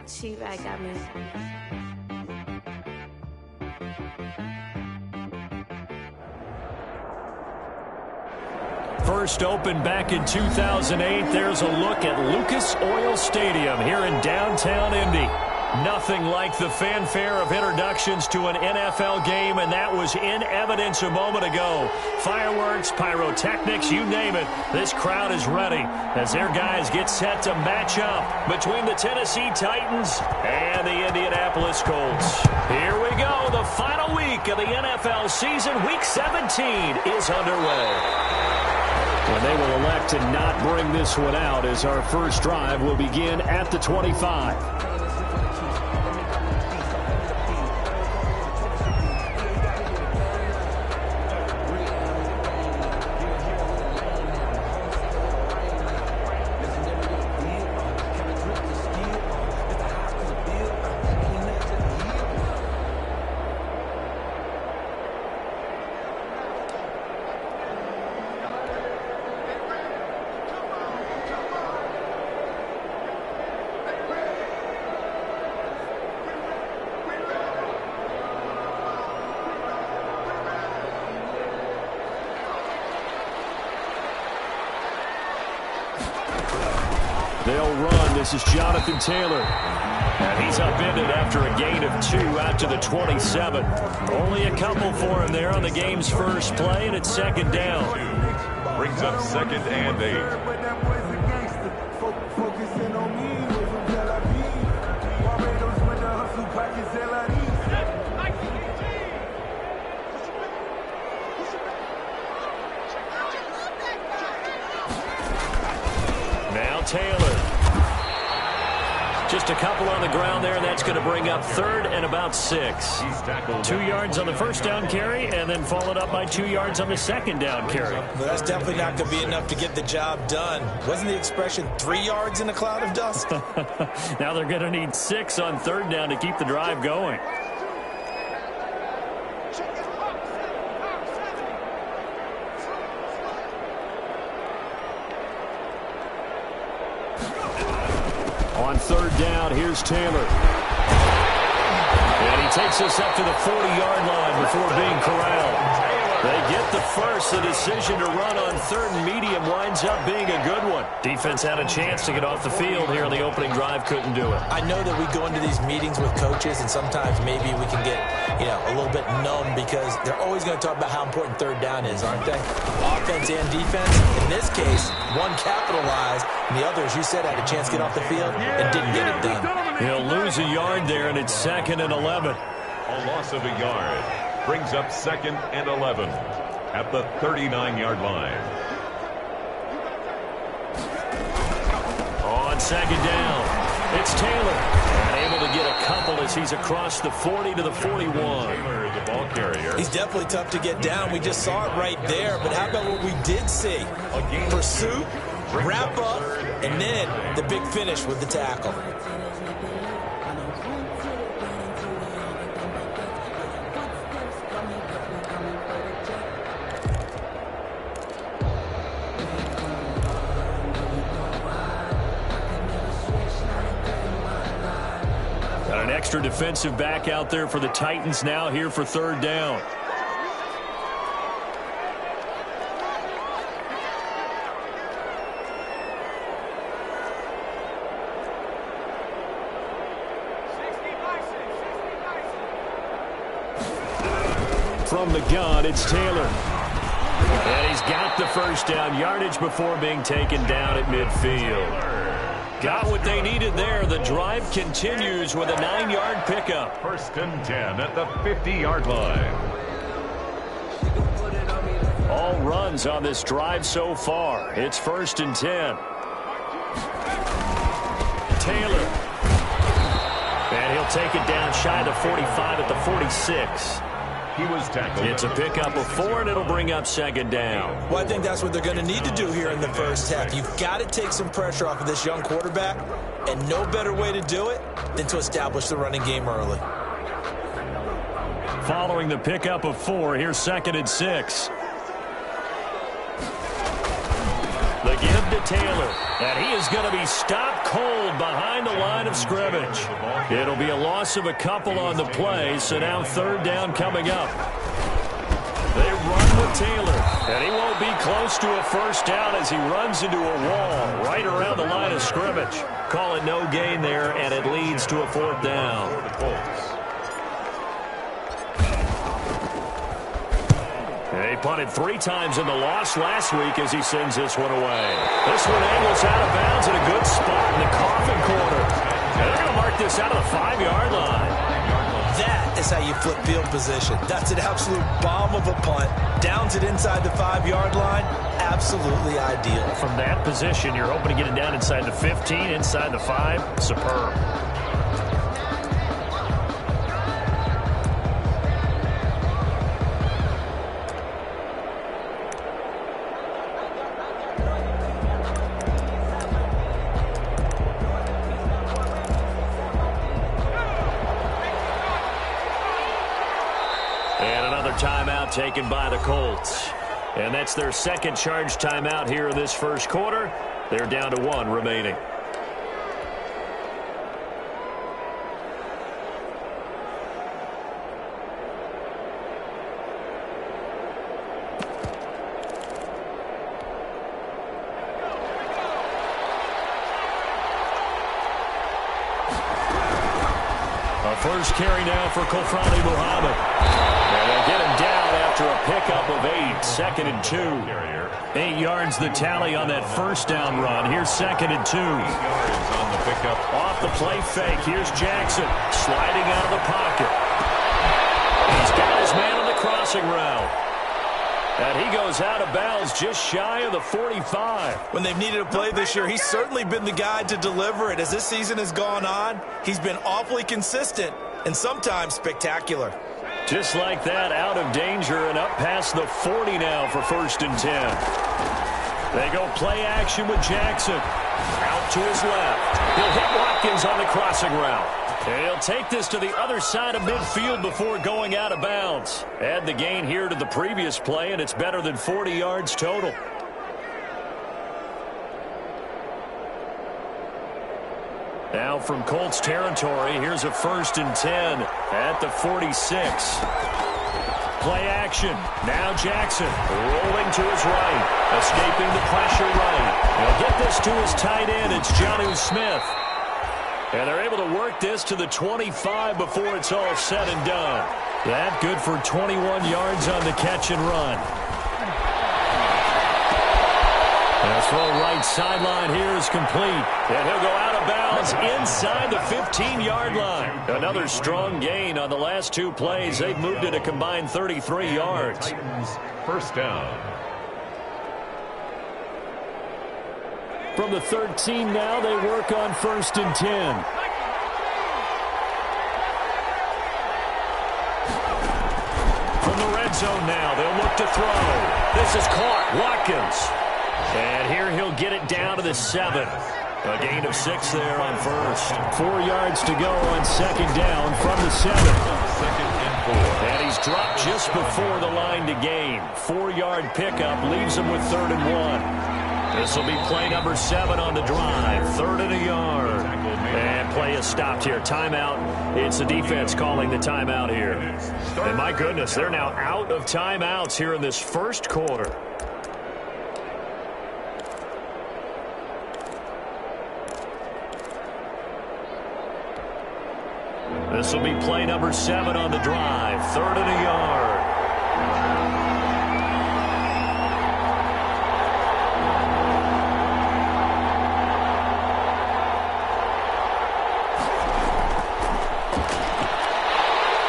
Cheap, I got me. First opened back in 2008. There's a look at Lucas Oil Stadium here in downtown Indy. Nothing like the fanfare of introductions to an NFL game, and that was in evidence a moment ago. Fireworks, pyrotechnics, you name it. This crowd is ready as their guys get set to match up between the Tennessee Titans and the Indianapolis Colts. Here we go. The final week of the NFL season. Week 17 is underway. And they will elect to not bring this one out as our first drive will begin at the 25. They'll run. This is Jonathan Taylor. And he's upended after a gain of 2 out to the 27. Only a couple for him there on the game's first play, and it's second down. Brings up second and 8. Now Taylor. Just a couple on the ground there, and that's going to bring up third and about 6. 2 yards on the first down carry, and then followed up by 2 yards on the second down carry. Well, that's definitely not going to be enough to get the job done. Wasn't the expression 3 yards in a cloud of dust? Now they're going to need 6 on third down to keep the drive going. On third down, here's Taylor. And he takes us up to the 40-yard line before being corralled. They get the first. The decision to run on third and medium winds up being a good one. Defense had a chance to get off the field here on the opening drive. Couldn't do it. I know that we go into these meetings with coaches, and sometimes maybe we can get, a little bit numb because they're always going to talk about how important third down is, aren't they? Offense and defense. In this case, one capitalized, and the other, as you said, had a chance to get off the field and didn't get it done. He'll lose a yard there, and it's second and 11. A loss of a yard. Brings up second and 11 at the 39-yard line. On second down, it's Taylor. And able to get a couple as he's across the 40 to the 41. Taylor, the ball carrier. He's definitely tough to get down. We just saw it right there. But how about what we did see? Pursuit, wrap up, and then the big finish with the tackle. Got an extra defensive back out there for the Titans now here for third down. From the gun, it's Taylor. And he's got the first down yardage before being taken down at midfield. Got what they needed there. The drive continues with a 9-yard pickup. First and 10 at the 50-yard line. All runs on this drive so far. It's first and 10. Taylor. And he'll take it down shy of the 45 at the 46. He was tackled. It's a pickup of 4, and it'll bring up second down. Well, I think that's what they're going to need to do here in the first half. You've got to take some pressure off of this young quarterback, and no better way to do it than to establish the running game early. Following the pickup of 4, here's second and 6. The give to Taylor. And he is going to be stopped cold behind the line of scrimmage. It'll be a loss of a couple on the play, so now third down coming up. They run with Taylor, and he won't be close to a first down as he runs into a wall right around the line of scrimmage. Call it no gain there, and it leads to a fourth down. He punted 3 times in the loss last week as he sends this one away. This one angles out of bounds in a good spot in the coffin corner. And they're going to mark this out of the 5-yard line. That is how you flip field position. That's an absolute bomb of a punt. Downs it inside the 5-yard line. Absolutely ideal. From that position, you're hoping to get it down inside the 15, inside the 5. Superb. Timeout taken by the Colts. And that's their second charge timeout here in this first quarter. They're down to 1 remaining. A first carry now for Kofrani Muhammad. And they'll get him down after a pickup of 8. 2nd and 2. 8 yards the tally on that first down run. Here's 2nd and 2. 8 yards on the pickup. Off the play fake. Here's Jackson sliding out of the pocket. He's got his man on the crossing route. And he goes out of bounds just shy of the 45. When they've needed a play this year, he's certainly been the guy to deliver it. As this season has gone on, he's been awfully consistent and sometimes spectacular. Just like that, out of danger and up past the 40 now for 1st and 10. They go play action with Jackson. Out to his left. He'll hit Watkins on the crossing route. And he'll take this to the other side of midfield before going out of bounds. Add the gain here to the previous play, and it's better than 40 yards total. Now from Colts territory, here's a 1st and 10 at the 46. Play action. Now Jackson rolling to his right, escaping the pressure right. He'll get this to his tight end. It's Jonnu Smith. And they're able to work this to the 25 before it's all said and done. That good for 21 yards on the catch and run. And a throw right sideline here is complete. And he'll go out of bounds inside the 15-yard line. Another strong gain on the last 2 plays. They've moved it a combined 33 yards. Titans, first down. From the 13 now, they work on 1st and 10. From the red zone now, they'll look to throw. This is caught. Watkins. And here he'll get it down to the 7. A gain of 6 there on 1st. 4 yards to go on 2nd down from the 7. 2nd and 4. And he's dropped just before the line to gain. 4-yard pickup leaves him with 3rd and 1. This will be play number 7 on the drive. 3rd and a yard. And play is stopped here. Timeout. It's the defense calling the timeout here. And my goodness, they're now out of timeouts here in this first quarter. This will be play number 7 on the drive. 3rd and a yard.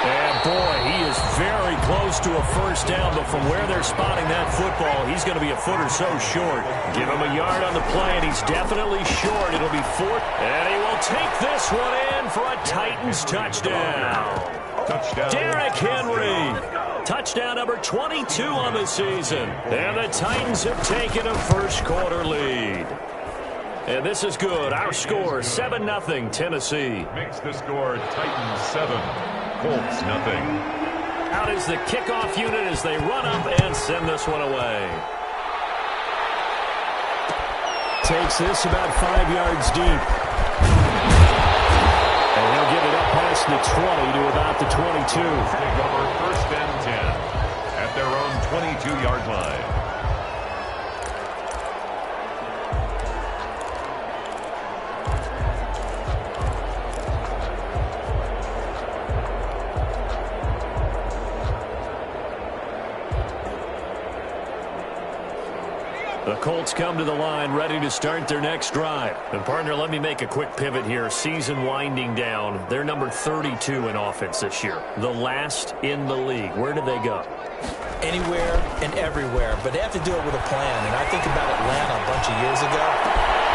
And boy, he is very close to a first down, but from where they're spotting that football, he's going to be a foot or so short. Give him a yard on the play, and he's definitely short. It'll be 4th, and he will take this one in for a Titans touchdown. Touchdown. Derrick Henry. Touchdown number 22 on the season. And the Titans have taken a first quarter lead. And this is good. Our score, 7-0 Tennessee. Makes the score Titans 7, Colts 0. Out is the kickoff unit as they run up and send this one away. takes this about 5 yards deep. And he'll get it up past the 20 to about the 22. Take over 1st and 10 at their own 22-yard line. The Colts come to the line ready to start their next drive. And partner, let me make a quick pivot here. Season winding down. They're number 32 in offense this year. The last in the league. Where do they go? Anywhere and everywhere, but they have to do it with a plan. And I think about Atlanta a bunch of years ago.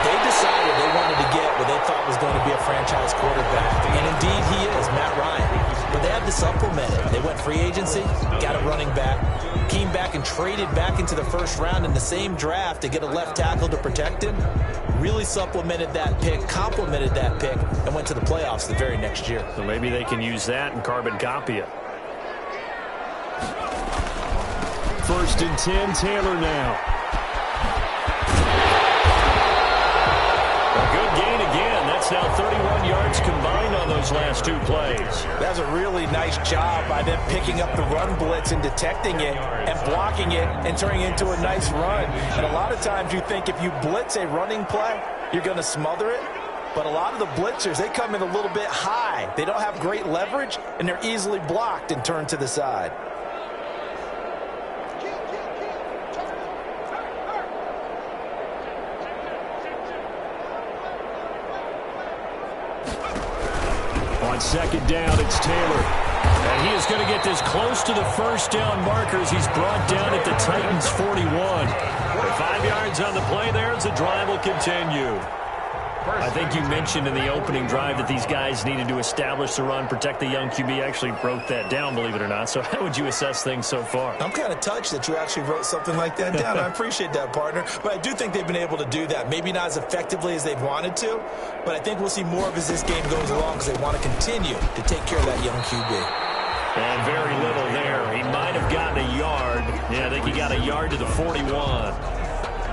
They decided they wanted to get what they thought was going to be a franchise quarterback. And indeed he is, Matt Ryan. But they had to supplement it. They went free agency, got a running back, came back and traded back into the first round in the same draft to get a left tackle to protect him. Really supplemented that pick, complemented that pick, and went to the playoffs the very next year. So maybe they can use that and carbon copy it. 1st and 10, Taylor now. A good gain again. That's now 31 yards combined on those last 2 plays. That's a really nice job by them picking up the run blitz and detecting it and blocking it and turning it into a nice run. And a lot of times you think if you blitz a running play, you're going to smother it. But a lot of the blitzers, they come in a little bit high. They don't have great leverage, and they're easily blocked and turned to the side. On 2nd down, it's Taylor. And he is going to get this close to the 1st down markers. He's brought down at the Titans' 41. With 5 yards on the play there as the drive will continue. I think you mentioned in the opening drive that these guys needed to establish the run, protect the young QB. Actually wrote that down, believe it or not. So how would you assess things so far? I'm kind of touched that you actually wrote something like that down. I appreciate that, partner. But I do think they've been able to do that. Maybe not as effectively as they've wanted to, but I think we'll see more of as this game goes along because they want to continue to take care of that young QB. And very little there. He might have gotten a yard. Yeah, I think he got a yard to the 41.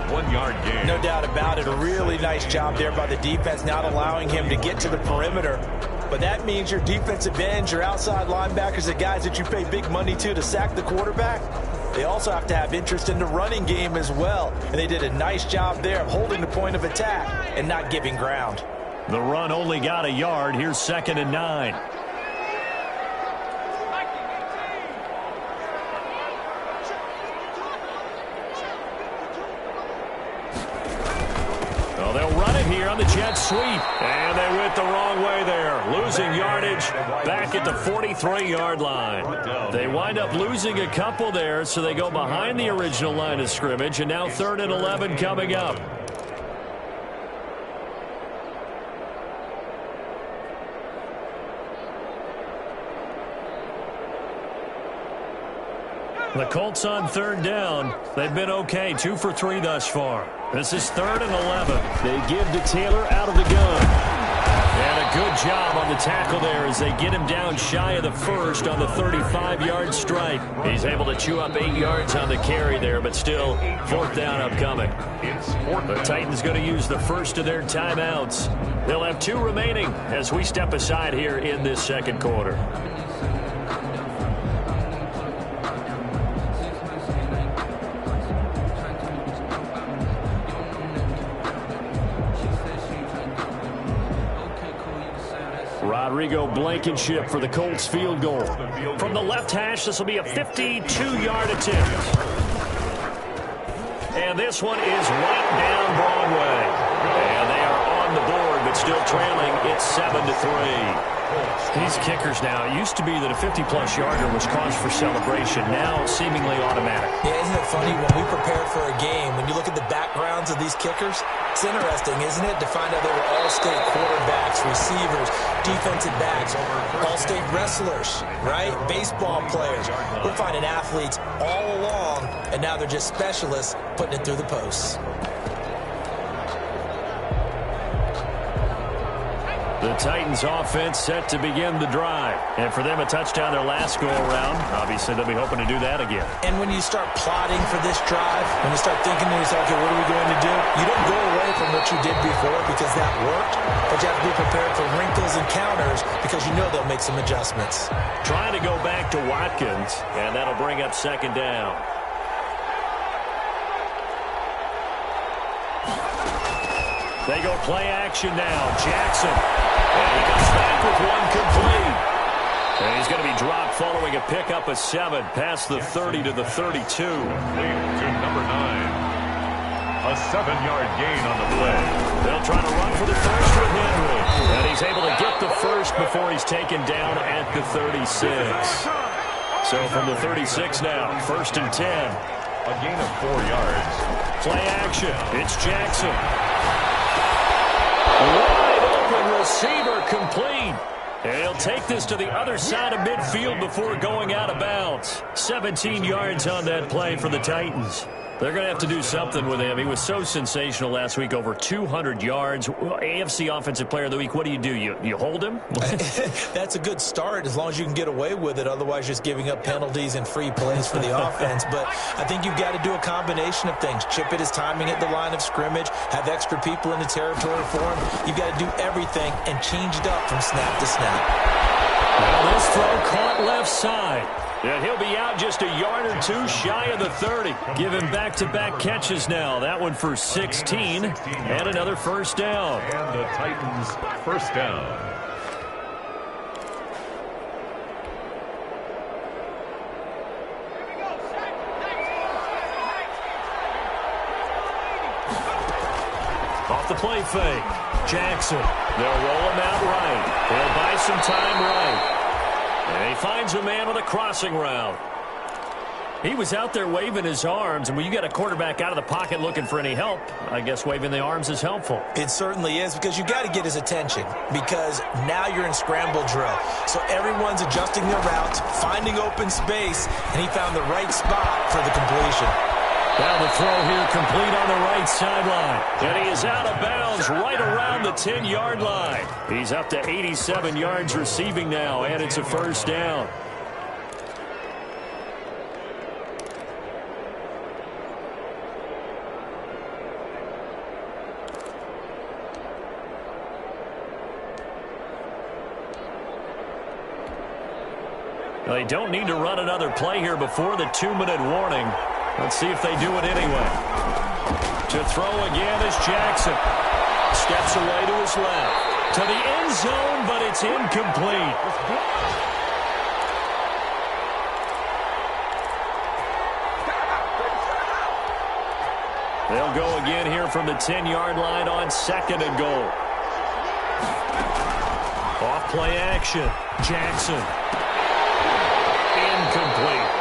1 yard gain. No doubt about it. A really nice job there by the defense, not allowing him to get to the perimeter. But that means your defensive ends, your outside linebackers, the guys that you pay big money to sack the quarterback, they also have to have interest in the running game as well. And they did a nice job there of holding the point of attack and not giving ground. The run only got a yard. Here's 2nd and 9. Here on the jet sweep, and they went the wrong way there, losing yardage back at the 43-yard line. They wind up losing a couple there, so they go behind the original line of scrimmage, and now 3rd and 11 coming up. The Colts on 3rd down. They've been okay, 2 for 3 thus far. This is 3rd and 11. They give to Taylor out of the gun. And a good job on the tackle there as they get him down shy of the 1st on the 35-yard strike. He's able to chew up 8 yards on the carry there, but still 4th down upcoming. The Titans going to use the first of their timeouts. They'll have 2 remaining as we step aside here in this 2nd quarter. Rodrigo Blankenship for the Colts field goal. From the left hash, this will be a 52-yard attempt. And this one is right down Broadway. And they are on the board, but still trailing. It's 7-3. These kickers now, it used to be that a 50-plus yarder was cause for celebration. Now seemingly automatic. Yeah, isn't it funny when we prepare for a game, when you look at the backgrounds of these kickers, it's interesting, isn't it, to find out they were all-state quarterbacks, receivers, defensive backs, all-state wrestlers, right? Baseball players. We're finding athletes all along, and now they're just specialists putting it through the posts. The Titans offense set to begin the drive. And for them, a touchdown their last go-around. Obviously, they'll be hoping to do that again. And when you start plotting for this drive, when you start thinking to yourself, okay, what are we going to do? You don't go away from what you did before because that worked, but you have to be prepared for wrinkles and counters because you know they'll make some adjustments. Trying to go back to Watkins, and that'll bring up second down. They go play action now. Jackson. And he comes back with one complete. And he's going to be dropped following a pickup of 7 past the 30 to the 32. To number 9. A 7-yard gain on the play. They'll try to run for the first with Henry. And he's able to get the first before he's taken down at the 36. So from the 36 now, 1st and 10. A gain of 4 yards. Play action. It's Jackson. Wide open receiver complete. And he'll take this to the other side of midfield before going out of bounds. 17 yards on that play for the Titans. They're going to have to do something with him. He was so sensational last week, over 200 yards. AFC Offensive Player of the Week, what do? You hold him? That's a good start as long as you can get away with it. Otherwise, just giving up penalties and free plays for the offense. But I think you've got to do a combination of things. Chip it his timing at the line of scrimmage, have extra people in the territory for him. You've got to do everything and change it up from snap to snap. Well, this throw caught left side. And he'll be out just a yard or 2 shy of the 30. Give him back-to-back catches now. That one for 16 and another first down. And the Titans first down. Off the play fake. Jackson. They'll roll him out right. They'll buy some time right. And he finds a man with a crossing route. He was out there waving his arms, and when you get a quarterback out of the pocket looking for any help, I guess waving the arms is helpful. It certainly is, because you got to get his attention, because now you're in scramble drill. So everyone's adjusting their routes, finding open space, and he found the right spot for the completion. Now the throw here complete on the right sideline. And he is out of bounds right around the 10-yard line. He's up to 87 yards receiving now, and it's a first down. Well, they don't need to run another play here before the 2-minute warning. Let's see if they do it anyway. To throw again is Jackson. Steps away to his left. To the end zone, but it's incomplete. They'll go again here from the 10-yard line on 2nd and goal. Off play action. Jackson. Incomplete.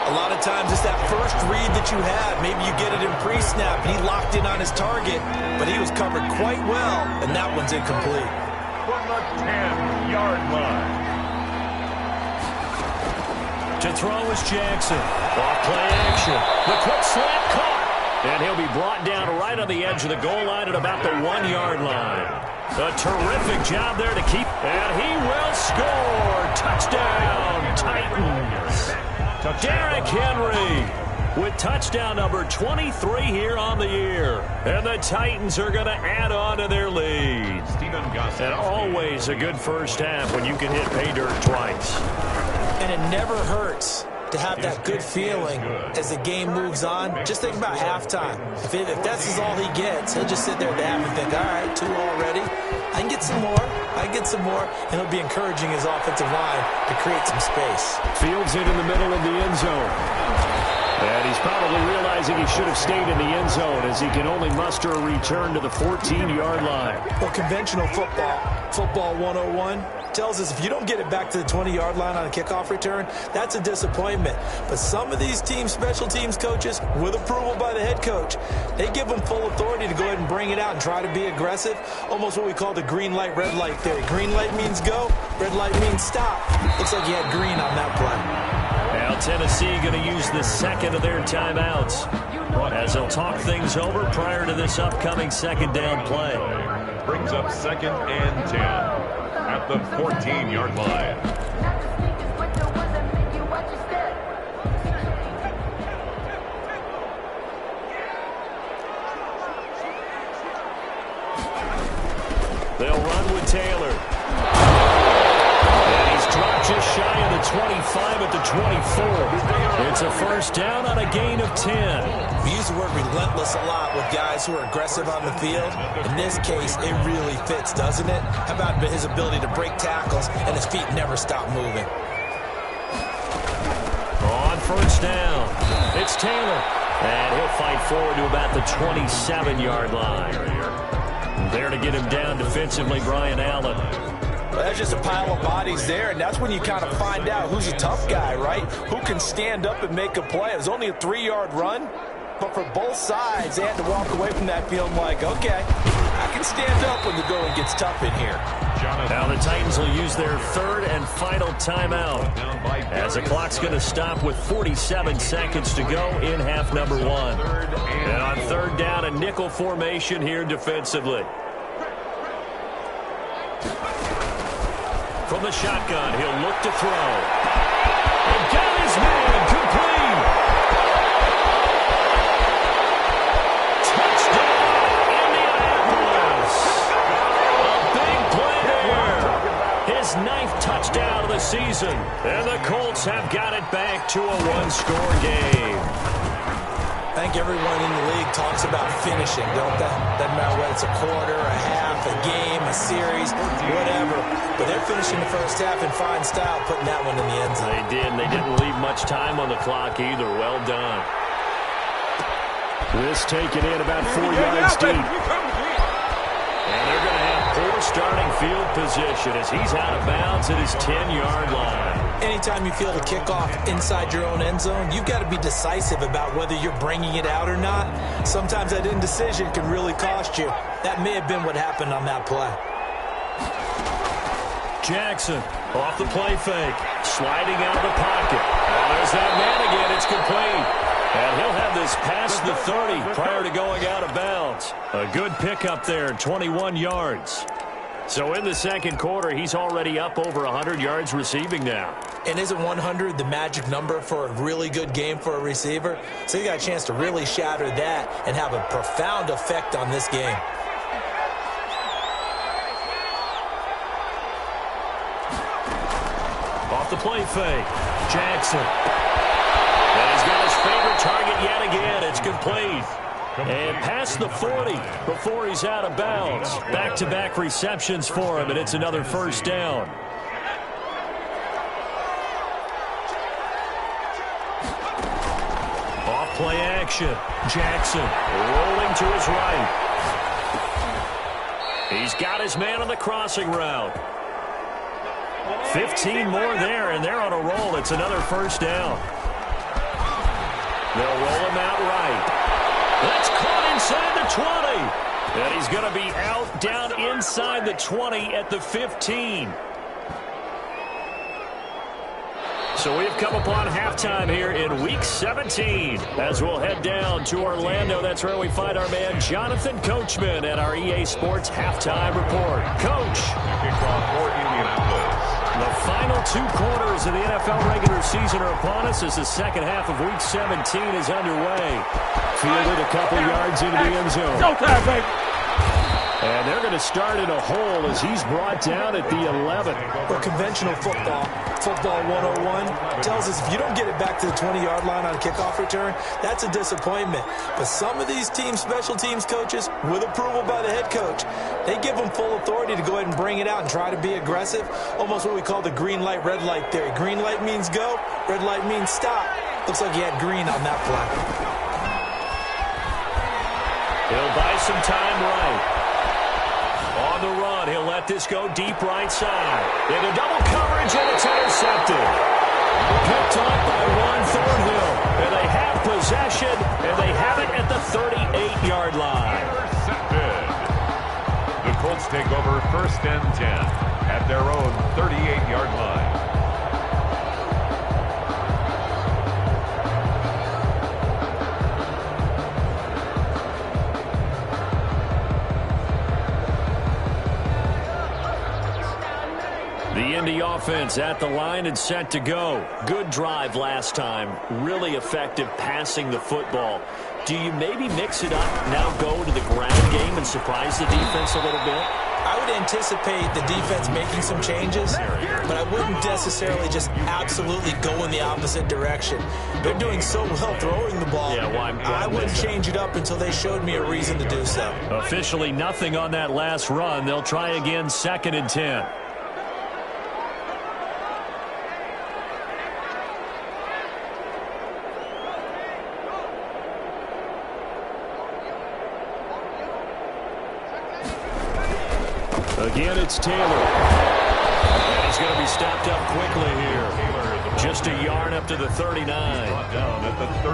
A lot of times it's that first read that you have. Maybe you get it in pre-snap. He locked in on his target, but he was covered quite well, and that one's incomplete. From the 10-yard line. To throw is Jackson. Off play action. The quick slant caught. And he'll be brought down right on the edge of the goal line at about the 1-yard line. A terrific job there to keep. And he will score. Touchdown, Titans. Derrick Henry with touchdown number 23 here on the year. And the Titans are going to add on to their lead. And always a good first half when you can hit pay dirt twice. And it never hurts to have that good feeling as the game moves on. Just think about halftime. If that's all he gets, he'll just sit there at the half and think, all right, 2 already. I can get some more. I can get some more. And he'll be encouraging his offensive line to create some space. Fields it in the middle of the end zone. And he's probably realizing he should have stayed in the end zone as he can only muster a return to the 14-yard line. Well, conventional football 101, tells us if you don't get it back to the 20-yard line on a kickoff return, that's a disappointment. But some of these special teams coaches, with approval by the head coach, they give them full authority to go ahead and bring it out and try to be aggressive. Almost what we call the green light, red light theory. Green light means go, red light means stop. Looks like he had green on that play. Now Tennessee going to use the second of their timeouts. as they'll talk things over prior to this upcoming second down play. Brings up second and 10 at the 14-yard line. They'll run with Taylor. And he's dropped just shy of the 25 at the 24. It's a first down on a gain of 10. We use the word relentless a lot with guys who are aggressive on the field. In this case, it really fits, doesn't it? How about his ability to break tackles and his feet never stop moving? On first down, it's Taylor. And he'll fight forward to about the 27-yard line. There to get him down defensively, Brian Allen. Well, that's just a pile of bodies there, and that's when you kind of find out who's a tough guy, right? Who can stand up and make a play. It was only a 3-yard run, but for both sides, they had to walk away from that feeling like, okay, I can stand up when the going gets tough in here. Now the Titans will use their third and final timeout as the clock's going to stop with 47 seconds to go in half number one. And on third down, a nickel formation here defensively. From the shotgun, he'll look to throw. And got his man complete. Touchdown, Indianapolis. A big play there. His 9th touchdown of the season. And the Colts have got it back to a one-score game. I think everyone in the league talks about finishing, don't they? Doesn't matter whether it's a quarter, a half, a game, a series, whatever. But they're finishing the first half in fine style, putting that one in the end zone. They did, and they didn't leave much time on the clock either. Well done. This taken in about 4 yards deep. And they're going to have poor starting field position as he's out of bounds at his 10-yard line. Anytime you field a kickoff inside your own end zone, you've got to be decisive about whether you're bringing it out or not. Sometimes that indecision can really cost you. That may have been what happened on that play. Jackson off the play fake, sliding out of the pocket. Oh, there's that man again. It's complete. And he'll have this past the 30 prior to going out of bounds. A good pickup there, 21 yards. So in the second quarter, he's already up over 100 yards receiving now. And isn't 100 the magic number for a really good game for a receiver? So you got a chance to really shatter that and have a profound effect on this game. Off the play fake, Jackson. And he's got his favorite target yet again. It's complete. And past the 40 before he's out of bounds. Back-to-back receptions for him, and it's another first down. Off play action. Jackson rolling to his right. He's got his man on the crossing route. 15 more there, and they're on a roll. It's another first down. They'll roll him out right. That's caught inside the 20. And he's going to be out down inside the 20 at the 15. So we've come upon halftime here in Week 17 as we'll head down to Orlando. That's where we find our man Jonathan Coachman at our EA Sports Halftime Report. Coach. Kickoff for Indianapolis. The final 2 quarters of the NFL regular season are upon us as the second half of Week 17 is underway. Fielded a couple yards into the end zone. Showtime, baby. And they're going to start in a hole as he's brought down at the 11. Well, conventional football 101, tells us if you don't get it back to the 20-yard line on a kickoff return, that's a disappointment. But some of these special teams coaches, with approval by the head coach, they give them full authority to go ahead and bring it out and try to be aggressive, almost what we call the green light, red light theory. Green light means go, red light means stop. Looks like he had green on that play. He'll buy some time right. On the run, he'll let this go deep right side. Into double coverage, and it's intercepted. Picked up by Juan Thornhill. And they have possession, and they have it at the 38-yard line. Intercepted. The Colts take over first and 10 at their own 38-yard line. The Indy offense at the line and set to go. Good drive last time. Really effective passing the football. Do you maybe mix it up, now go to the ground game and surprise the defense a little bit? I would anticipate the defense making some changes, but I wouldn't necessarily just absolutely go in the opposite direction. They're doing so well throwing the ball. Yeah, well, I wouldn't change it up until they showed me a reason to do so. Officially nothing on that last run. They'll try again 2nd and 10. Again, it's Taylor. And he's going to be stopped up quickly here. Just a yard up to the 39.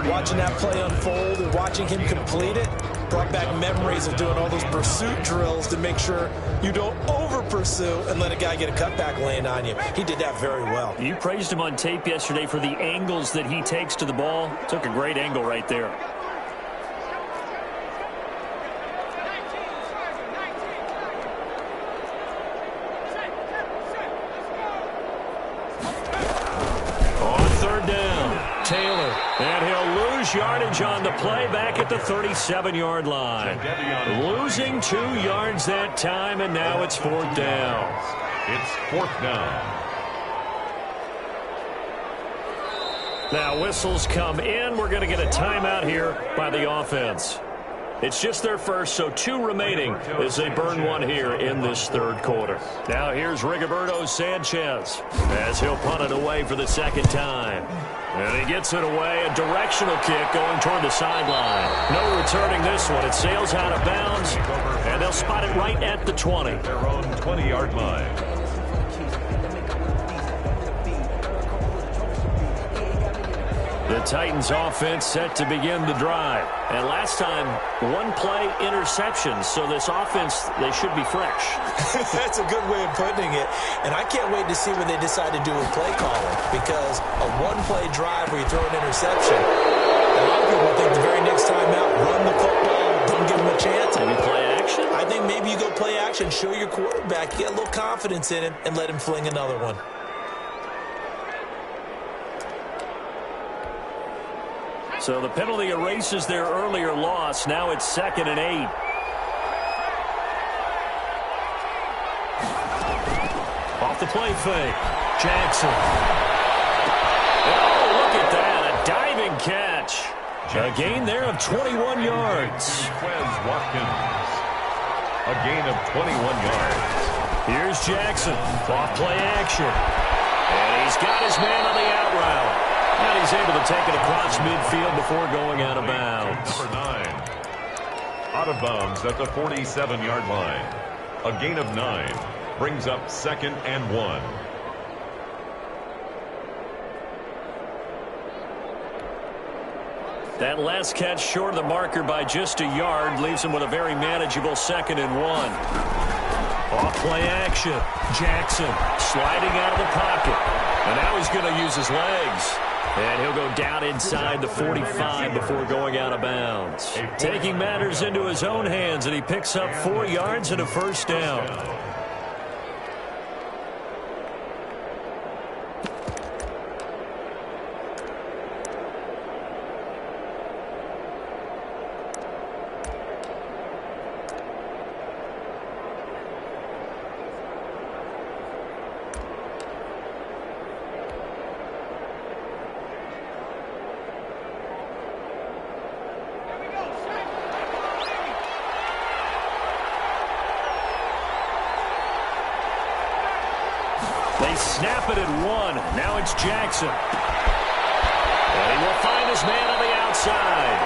Watching that play unfold and watching him complete it brought back memories of doing all those pursuit drills to make sure you don't over-pursue and let a guy get a cutback lane on you. He did that very well. You praised him on tape yesterday for the angles that he takes to the ball. Took a great angle right there. Taylor, and he'll lose yardage on the play back at the 37-yard line. Losing 2 yards that time, and now it's 4th down. It's 4th down. Now whistles come in. We're going to get a timeout here by the offense. It's just their first, so 2 remaining as they burn 1 here in this 3rd quarter. Now here's Rigoberto Sanchez as he'll punt it away for the 2nd time. And he gets it away, a directional kick going toward the sideline. No returning this one. It sails out of bounds, and they'll spot it right at the 20. Their own 20-yard line. The Titans offense set to begin the drive. And last time, 1-play interception. So this offense, they should be fresh. That's a good way of putting it. And I can't wait to see when they decide to do a play calling. Because a 1-play drive where you throw an interception, a lot of people think the very next time out, run the football, don't give them a chance. Maybe play action? I think maybe you go play action, show your quarterback, get a little confidence in him, and let him fling another one. So the penalty erases their earlier loss. Now it's 2nd and 8. Off the play fake. Jackson. Oh, look at that. A diving catch. A gain there of 21 yards. A gain of 21 yards. Here's Jackson. Off play action. And he's got his man on the out route. And he's able to take it across midfield before going out of bounds. Number 9. Out of bounds at the 47-yard line. A gain of 9 brings up 2nd and 1. That last catch short of the marker by just a yard leaves him with a very manageable 2nd and 1. Off play action. Jackson sliding out of the pocket. And now he's going to use his legs. And he'll go down inside the 45 before going out of bounds. Taking matters into his own hands, and he picks up 4 yards and a 1st down. They snap it at 1. Now it's Jackson. And he will find his man on the outside.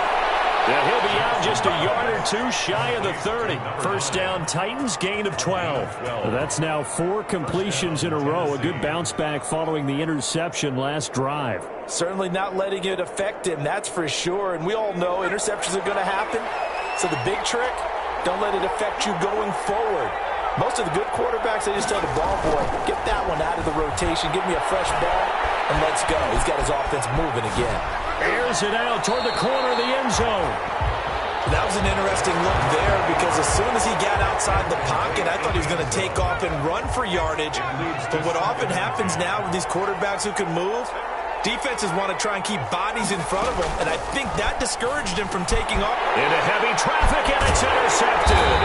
And he'll be out just a yard or 2 shy of the 30. 1st down, Titans, gain of 12. Well, that's now 4 completions in a row. A good bounce back following the interception last drive. Certainly not letting it affect him, that's for sure. And we all know interceptions are going to happen. So the big trick, don't let it affect you going forward. Most of the good quarterbacks, they just tell the ball boy, get that one out of the rotation, give me a fresh ball, and let's go. He's got his offense moving again. Airs it out toward the corner of the end zone. That was an interesting look there because as soon as he got outside the pocket, I thought he was going to take off and run for yardage. But what often happens now with these quarterbacks who can move, defenses want to try and keep bodies in front of them, and I think that discouraged him from taking off. Into heavy traffic, and it's intercepted.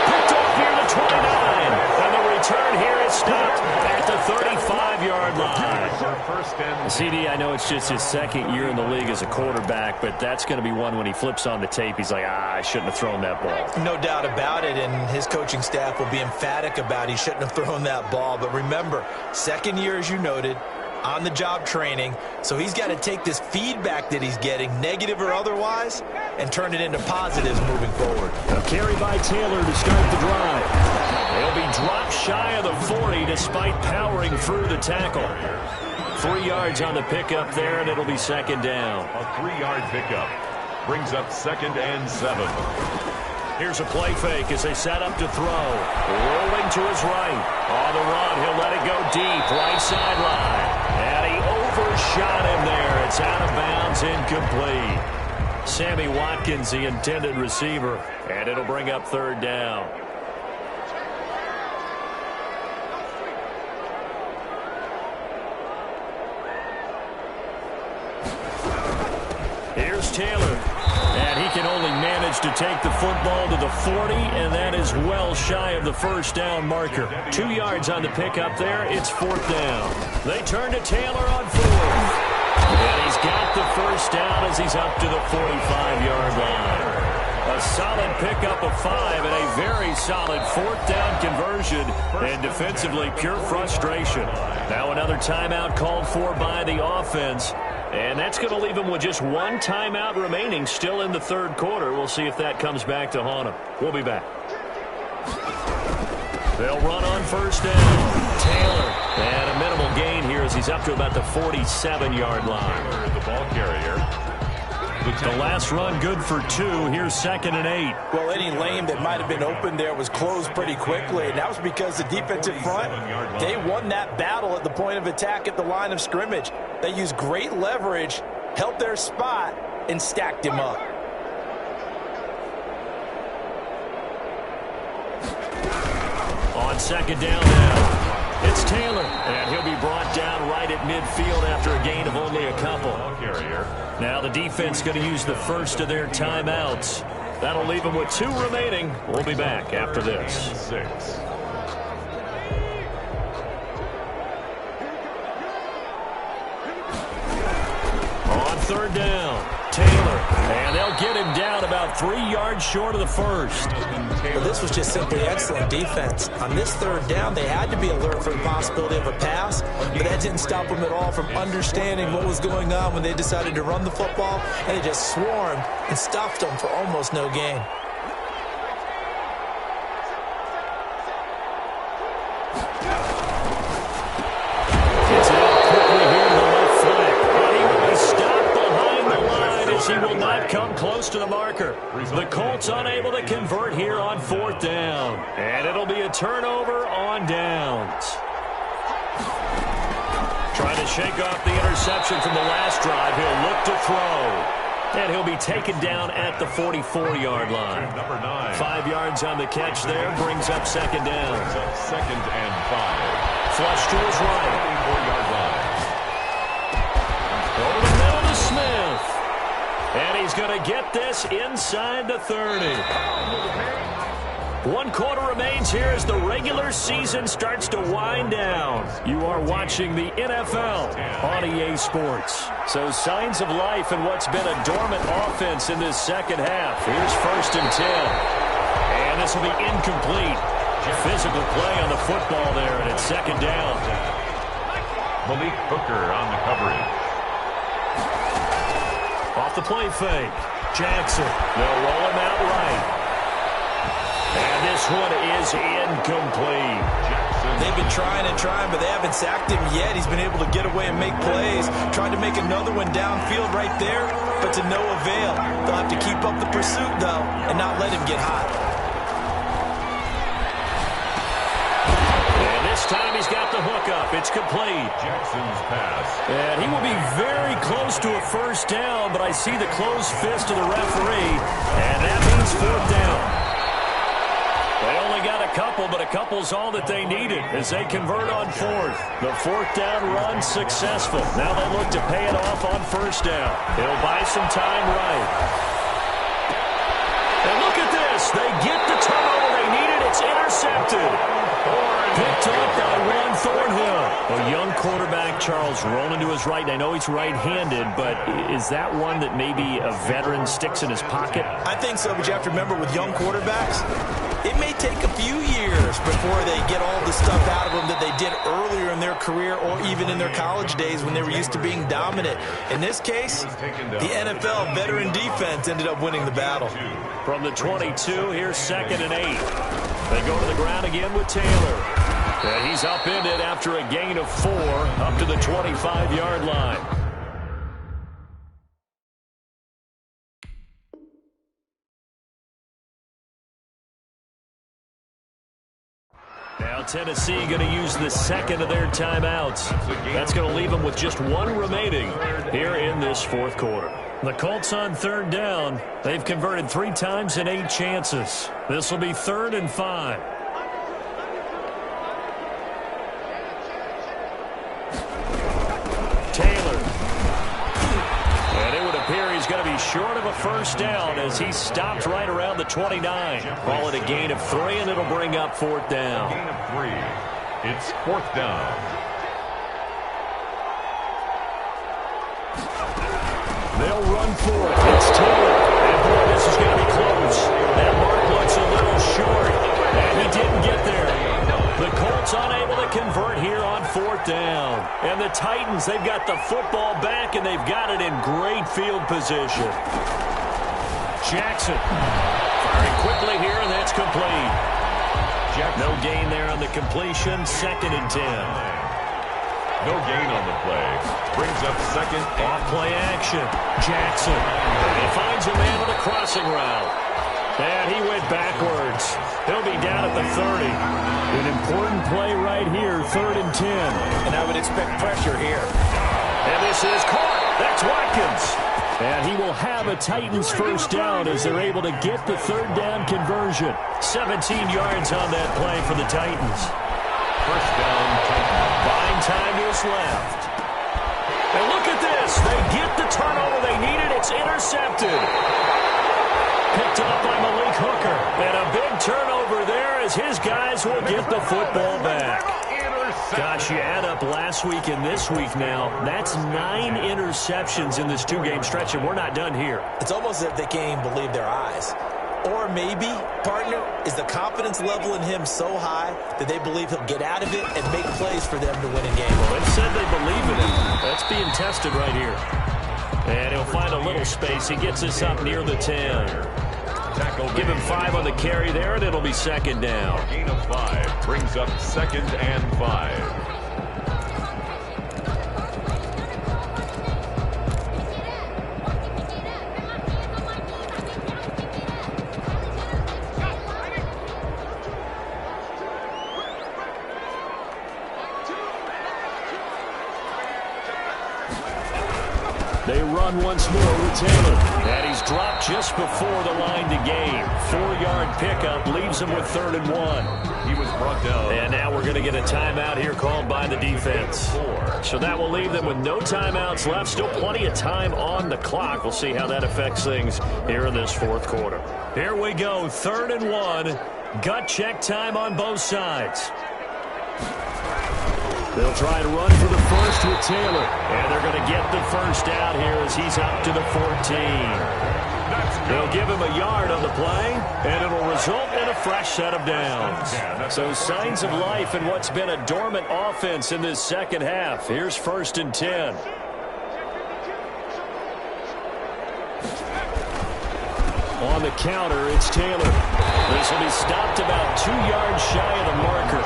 Picked off near the 29, and the return here is stopped at the 35-yard line. CD, I know it's just his second year in the league as a quarterback, but that's going to be one when he flips on the tape, he's like, I shouldn't have thrown that ball. No doubt about it, and his coaching staff will be emphatic about he shouldn't have thrown that ball. But remember, second year, as you noted, on-the-job training, so he's got to take this feedback that he's getting, negative or otherwise, and turn it into positives moving forward. A carry by Taylor to start the drive. He'll be dropped shy of the 40 despite powering through the tackle. 3 yards on the pickup there, and it'll be second down. A 3-yard pickup brings up 2nd and 7. Here's a play fake as they set up to throw. Rolling to his right. On the run, he'll let it go deep, right sideline. And he overshot him there. It's out of bounds, incomplete. Sammy Watkins, the intended receiver, and it'll bring up third down. Here's Taylor. And he can only manage to take the football to the 40, and that is well shy of the first down marker. 2 yards on the pickup there. It's fourth down. They turn to Taylor on fourth. And he's got the first down as he's up to the 45-yard line. A solid pickup of 5 and a very solid fourth down conversion. And defensively, pure frustration. Now another timeout called for by the offense. And that's going to leave him with just one timeout remaining still in the third quarter. We'll see if that comes back to haunt him. We'll be back. They'll run on first down. Taylor. And a minimal gain here as he's up to about the 47-yard line. The ball carrier. The last run good for 2. Here's 2nd and 8. Well, any lane that might have been open there was closed pretty quickly, and that was because the defensive front, they won that battle at the point of attack at the line of scrimmage. They used great leverage, held their spot, and stacked him up. On second down now. It's Taylor, and he'll be brought down right at midfield after a gain of only a couple. Now the defense going to use the first of their timeouts. That'll leave them with 2 remaining. We'll be back after this. 6. On third down, Taylor, and they'll get him down about 3 yards short of the first. Well, this was just simply excellent defense. On this third down, they had to be alert for the possibility of a pass, but that didn't stop them at all from understanding what was going on when they decided to run the football, and they just swarmed and stuffed them for almost no gain. Gets it out quickly here to the left flank, and he will be stopped behind the line as he will not come close to the marker. The Colts unable to convert here on fourth down. And it'll be a turnover on downs. Trying to shake off the interception from the last drive. He'll look to throw. And he'll be taken down at the 44-yard line. Number 9. 5 yards on the catch there. Brings up second down. 2nd and 5. Flush to his right. 44-yard line. Over the middle to Smith. And he's going to get this inside the 30. 1 quarter remains here as the regular season starts to wind down. You are watching the NFL on EA Sports. So signs of life in what's been a dormant offense in this second half. Here's 1st and 10. And this will be incomplete. Physical play on the football there, and it's second down. Malik Hooker on the coverage. Off the play fake. Jackson. They'll roll him out right. And this one is incomplete. They've been trying and trying, but they haven't sacked him yet. He's been able to get away and make plays. Tried to make another one downfield right there, but to no avail. They'll have to keep up the pursuit, though, and not let him get hot. And this time he's got the the hookup. It's complete. Jackson's pass. And he will be very close to a first down, but I see the closed fist of the referee, and that means fourth down. They only got a couple, but a couple's all that they needed as they convert on fourth. The fourth down run successful. Now they look to pay it off on first down. It'll buy some time right. And look at this. They get the turnover they needed. It's intercepted. Picked up by Ron Thornhill. A young quarterback, Charles, rolling to his right. I know he's right-handed, but is that one that maybe a veteran sticks in his pocket? I think so, but you have to remember with young quarterbacks, it may take a few years before they get all the stuff out of them that they did earlier in their career or even in their college days when they were used to being dominant. In this case, the NFL veteran defense ended up winning the battle. From the 22, here's 2nd and 8. They go to the ground again with Taylor. And he's upended after a gain of 4 up to the 25-yard line. Now Tennessee going to use the second of their timeouts. That's going to leave them with just one remaining here in this fourth quarter. The Colts on third down. They've converted 3 times in 8 chances. This will be 3rd and 5. Taylor. And it would appear he's going to be short of a first down as he stopped right around the 29. Call it a gain of 3, and it'll bring up 4th down. Gain of 3. It's 4th down. They'll run for it. It's Taylor. And boy, this is going to be close. That mark looks a little short. And he didn't get there. The Colts unable to convert here on 4th down. And the Titans, they've got the football back, and they've got it in great field position. Jackson firing quickly here, and that's complete. No gain there on the completion. 2nd and 10. No gain on the play. Brings up 2nd. Off-play action. Jackson. He finds a man on a crossing route. And he went backwards. He'll be down at the 30. An important play right here, 3rd and 10. And I would expect pressure here. And this is caught. That's Watkins. And he will have a Titans first down as they're able to get the 3rd down conversion. 17 yards on that play for the Titans. First down, Titans. Buying time is left. And look at this. They get the turnover they needed. It's intercepted. Picked up by Malik Hooker. And a big turnover there as his guys will get the football back. Gosh, you add up last week and this week now. That's 9 interceptions in this 2-game stretch, and we're not done here. It's almost as if they can't even believe their eyes. Or maybe, partner, is the confidence level in him so high that they believe he'll get out of it and make plays for them to win a game. Well, they said they believe in him. That's being tested right here. And he'll find a little space. He gets us up near the 10. Give him 5 on the carry there, and it'll be 2nd down. Gain of 5 brings up 2nd and 5. They run once more with Taylor. And he's dropped just before the line to gain. 4-yard pickup leaves him with 3rd and 1. He was brought down. And now we're going to get a timeout here called by the defense. So that will leave them with no timeouts left. Still plenty of time on the clock. We'll see how that affects things here in this 4th quarter. Here we go, 3rd and 1. Gut check time on both sides. They'll try to run for the first with Taylor. And they're going to get the first out here as he's up to the 14. They'll give him a yard on the play, and it'll result in a fresh set of downs. So signs of life in what's been a dormant offense in this second half. Here's 1st and 10. On the counter, it's Taylor. This will be stopped about 2 yards shy of the marker.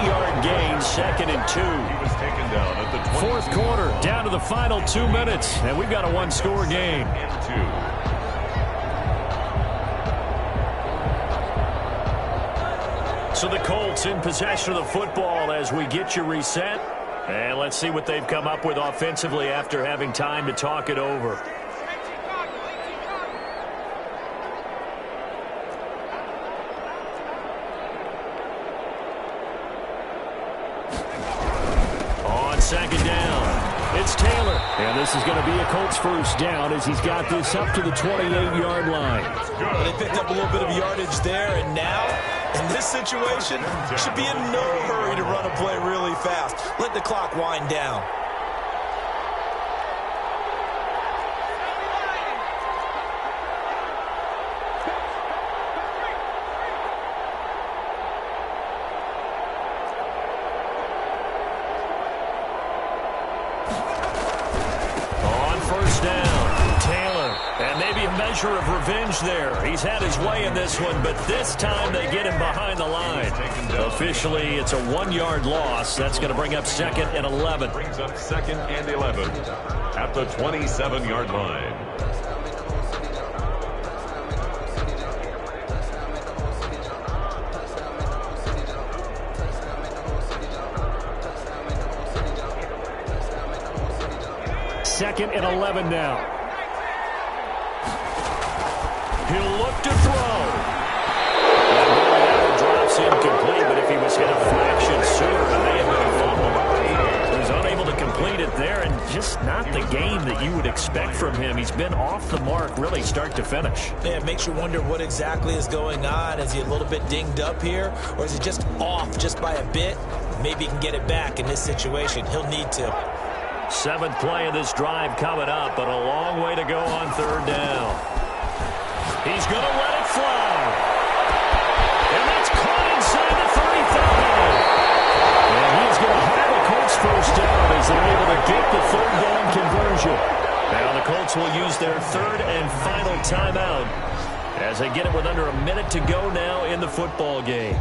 8-yard gain, 2nd and 2. He was taken down at the 20. 4th quarter, down to the final 2 minutes, and we've got a 1-score game. So the Colts in possession of the football as we get you reset. And let's see what they've come up with offensively after having time to talk it over. On second down, it's Taylor. And this is going to be a Colts first down as he's got this up to the 28-yard line. Well, they picked up a little bit of yardage there, and now, in this situation, should be in no hurry to run a play really fast. Let the clock wind down. Measure of revenge there. He's had his way in this one, but this time they get him behind the line. Officially, it's a 1-yard loss. That's going to bring up 2nd and 11. Brings up 2nd and 11 at the 27-yard line. Second and 11 now. He'll look to throw. That drops incomplete, but if he was hit a fraction sooner, it may have been a fumble. He was unable to complete it there, and just not the game that you would expect from him. He's been off the mark, really start to finish. Yeah, it makes you wonder what exactly is going on. Is he a little bit dinged up here, or is he just off just by a bit? Maybe he can get it back in this situation. He'll need to. 7th play of this drive coming up, but a long way to go on 3rd down. He's going to let it fly. And that's caught inside the 35. And he's going to have a Colts first down as they're able to get the 3rd down conversion. Now the Colts will use their 3rd and final timeout as they get it with under a minute to go now in the football game.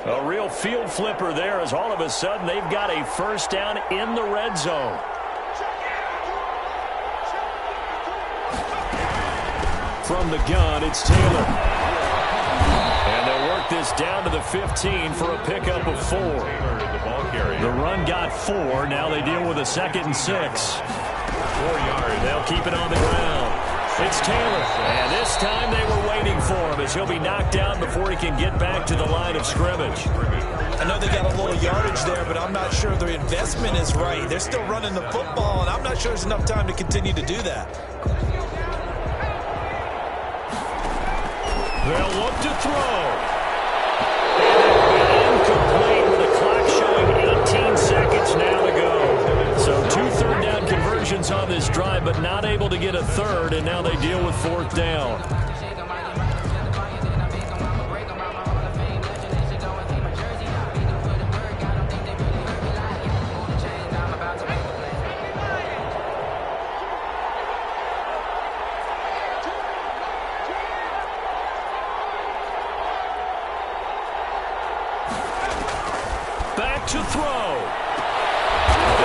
A real field flipper there as all of a sudden they've got a first down in the red zone. From the gun, it's Taylor. And they'll work this down to the 15 for a pickup of 4. The run got 4. Now they deal with a 2nd and 6. 4 yards. They'll keep it on the ground. It's Taylor. And this time they were waiting for him as he'll be knocked down before he can get back to the line of scrimmage. I know they got a little yardage there, but I'm not sure the investment is right. They're still running the football, and I'm not sure there's enough time to continue to do that. They'll look to throw. And incomplete with the clock showing 18 seconds now to go. So 2 third down conversions on this drive, but not able to get a 3rd, and now they deal with 4th down. Back to throw.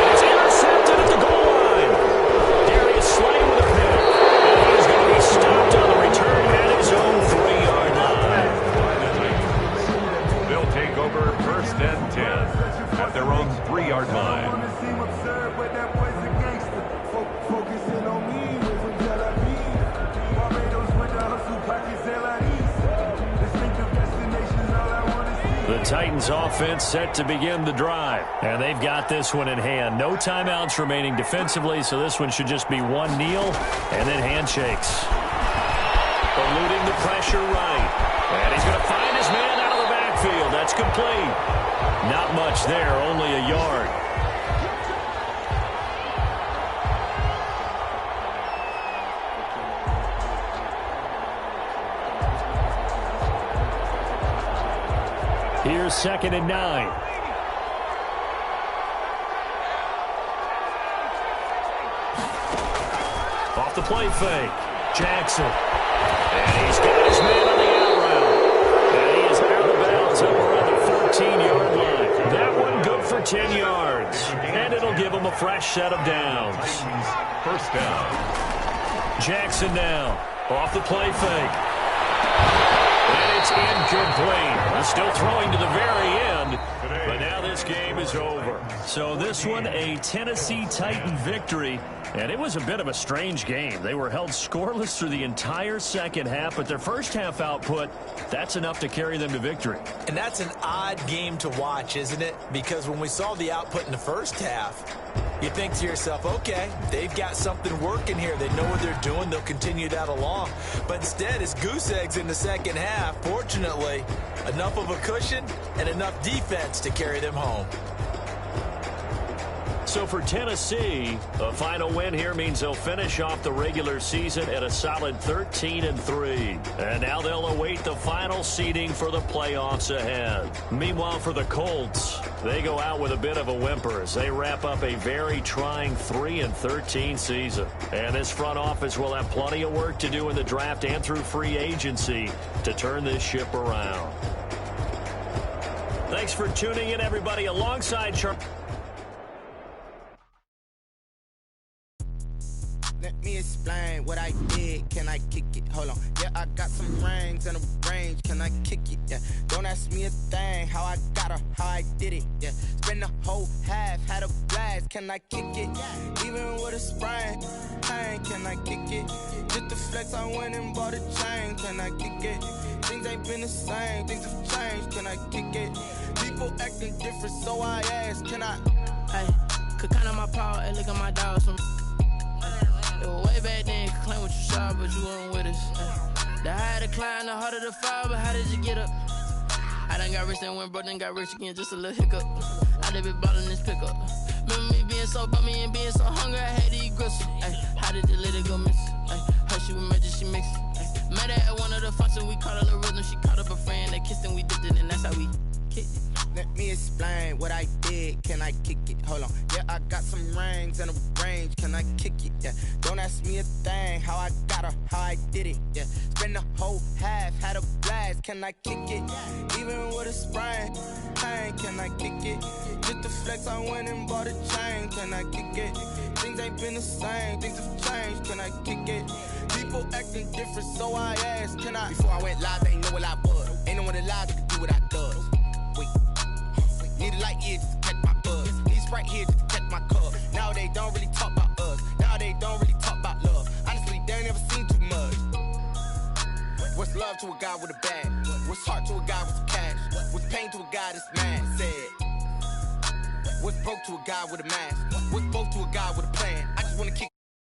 It's intercepted at the goal line. Darius Slay with a pick. And he's going to be stopped on the return at his own 3-yard line. They'll take over 1st and 10 at their own 3-yard line. The Titans offense set to begin the drive. And they've got this one in hand. No timeouts remaining defensively, so this one should just be one kneel and then handshakes. Eluding the pressure right. And he's going to find his man out of the backfield. That's complete. Not much there, only a yard. Here's 2nd and 9. Off the play fake. Jackson. And he's got his man on the out route. And he is out of bounds over on the 14-yard line. That one good for 10 yards. And it'll give him a fresh set of downs. First down. Jackson now. Off the play fake. And it's incomplete. He's still throwing to the very end. But now this game is over. So this one, a Tennessee Titan victory. And it was a bit of a strange game. They were held scoreless through the entire second half, but their first half output, that's enough to carry them to victory. And that's an odd game to watch, isn't it? Because when we saw the output in the first half, you think to yourself, okay, they've got something working here. They know what they're doing. They'll continue that along. But instead, it's goose eggs in the second half. Fortunately, enough of a cushion and enough defense to carry them home. So for Tennessee, a final win here means they'll finish off the regular season at a solid 13-3. And now they'll await the final seeding for the playoffs ahead. Meanwhile, for the Colts, they go out with a bit of a whimper as they wrap up a very trying 3-13 season. And this front office will have plenty of work to do in the draft and through free agency to turn this ship around. Thanks for tuning in, everybody, alongside Charlie. Let me explain what I did. Can I kick it? Hold on. Yeah, I got some rings and a range. Can I kick it? Yeah. Don't ask me a thing. How I got her, how I did it. Yeah. Spend the whole half, had a blast. Can I kick it? Even with a sprain. Pain, can I kick it? Just the flex, I went and bought a chain. Can I kick it? Things ain't been the same. Things have changed. Can I kick it? People acting different, so I ask. Can I? Hey, could count on my power and look at my dogs from. It was way back then, you could claim what you saw, but you weren't with us. The higher the climb, the harder the fall, but how did you get up? I done got rich and went broke, then got rich again, just a little hiccup. I done been ballin' this pickup. Remember me being so bummy and being so hungry, I had to eat gristle. How did the little go miss? Her she was magic, she mixed. Met her at one of the functions, we caught a little rhythm, she caught up a friend, they kissed and we dipped it, and that's how we kicked it. Let me explain what I did. Can I kick it? Hold on. Yeah, I got some rings and a range. Can I kick it? Yeah. Don't ask me a thing. How I got her, how I did it. Yeah. Spend the whole half, had a blast. Can I kick it? Even with a sprain. Pain, can I kick it? Just the flex, I went and bought a chain. Can I kick it? Things ain't been the same. Things have changed. Can I kick it? People acting different, so I asked. Can I? Before I went live, they ain't know what I was. Ain't no one alive that could do what I does. Need a light here just to catch my buzz. Need Sprite here just to catch my cup. Now they don't really talk about us. Now they don't really talk about love. Honestly, they ain't never seen too much. What's love to a guy with a bag? What's heart to a guy with some cash? What's pain to a guy that's mad? Said. What's broke to a guy with a mask? What's broke to a guy with a plan? I just wanna kick